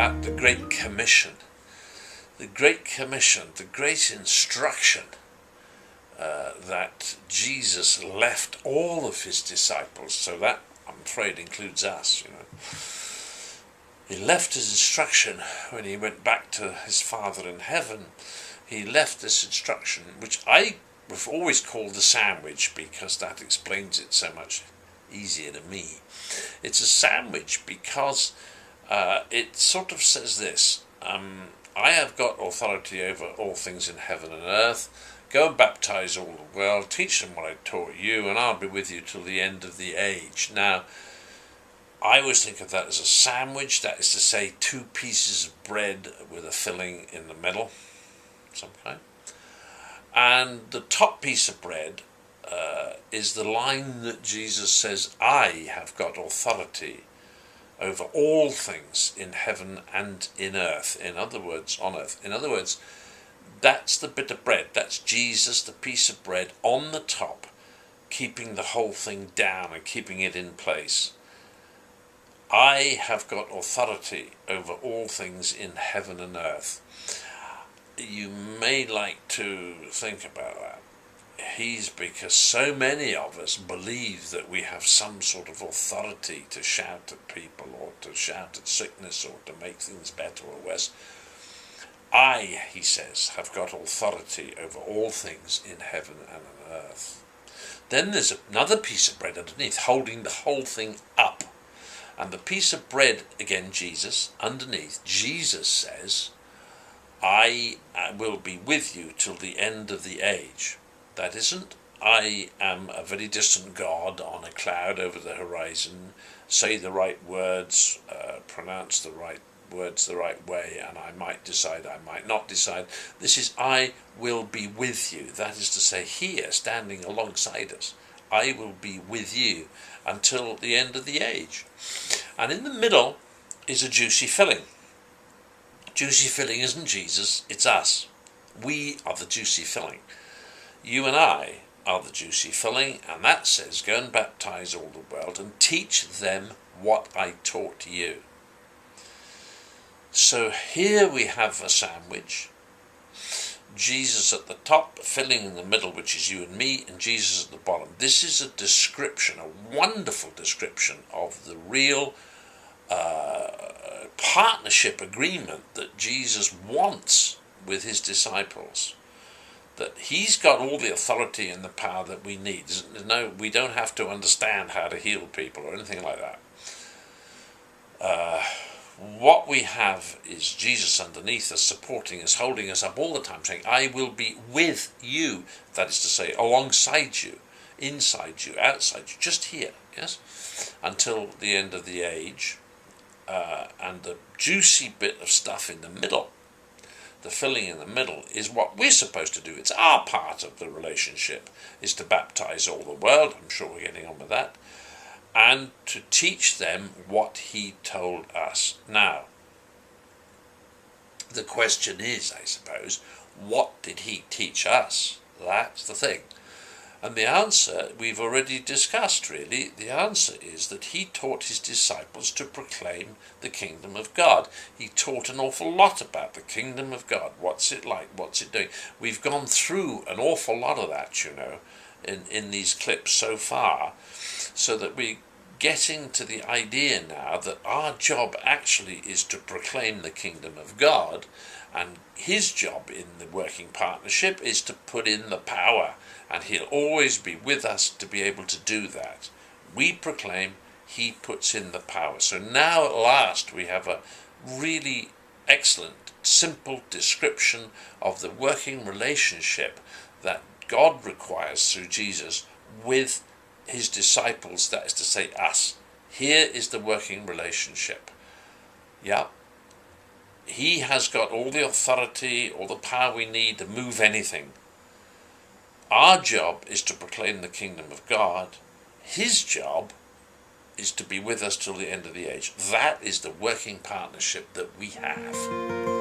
about the Great Commission. The Great Commission, the great instruction that Jesus left all of his disciples, so that, I'm afraid, includes us, He left his instruction when he went back to his Father in heaven. He left this instruction, which I have always called the sandwich, because that explains it so much easier to me. It's a sandwich because it sort of says this: I have got authority over all things in heaven and earth. Go and baptize all the world, teach them what I taught you, and I'll be with you till the end of the age. Now, I always think of that as a sandwich, that is to say, two pieces of bread with a filling in the middle, some kind. And the top piece of bread is the line that Jesus says, I have got authority over all things in heaven and in earth. In other words, on earth. In other words, that's the bit of bread. That's Jesus, the piece of bread on the top, keeping the whole thing down and keeping it in place. I have got authority over all things in heaven and earth. You may like to think about that. Because so many of us believe that we have some sort of authority to shout at people, or to shout at sickness, or to make things better or worse. I, he says, have got authority over all things in heaven and on earth. Then there's another piece of bread underneath, holding the whole thing up. And the piece of bread, again, Jesus, underneath, Jesus says, I will be with you till the end of the age. That isn't, I am a very distant God on a cloud over the horizon, say the right words, pronounce the right words the right way, and I might decide, I might not decide. This is, I will be with you. That is to say, here, standing alongside us, I will be with you until the end of the age. And in the middle is a juicy filling. Juicy filling isn't Jesus, it's us. We are the juicy filling. You and I are the juicy filling, and that says, go and baptize all the world and teach them what I taught you. So here we have a sandwich. Jesus at the top, filling in the middle, which is you and me, and Jesus at the bottom. This is a description, a wonderful description of the real partnership agreement that Jesus wants with his disciples. That he's got all the authority and the power that we need. We don't have to understand how to heal people or anything like that. What we have is Jesus underneath us, supporting us, holding us up all the time, saying, I will be with you. That is to say, alongside you, inside you, outside you, just here, yes? Until the end of the age. And the juicy bit of stuff in the middle, the filling in the middle, is what we're supposed to do. It's our part of the relationship, is to baptize all the world. I'm sure we're getting on with that. And to teach them what he told us. Now, the question is, I suppose, what did he teach us? That's the thing. And the answer we've already discussed, really. The answer is that he taught his disciples to proclaim the kingdom of God. He taught an awful lot about the kingdom of God. What's it like? What's it doing? We've gone through an awful lot of that, in these clips so far, so that we're getting to the idea now that our job actually is to proclaim the kingdom of God, and his job in the working partnership is to put in the power, and he'll always be with us to be able to do that. We proclaim, he puts in the power. So now at last we have a really excellent, simple description of the working relationship that God requires through Jesus with his disciples, that is to say us. Here is the working relationship. Yeah. He has got all the authority, all the power we need to move anything. Our job is to proclaim the kingdom of God. His job is to be with us till the end of the age. That is the working partnership that we have.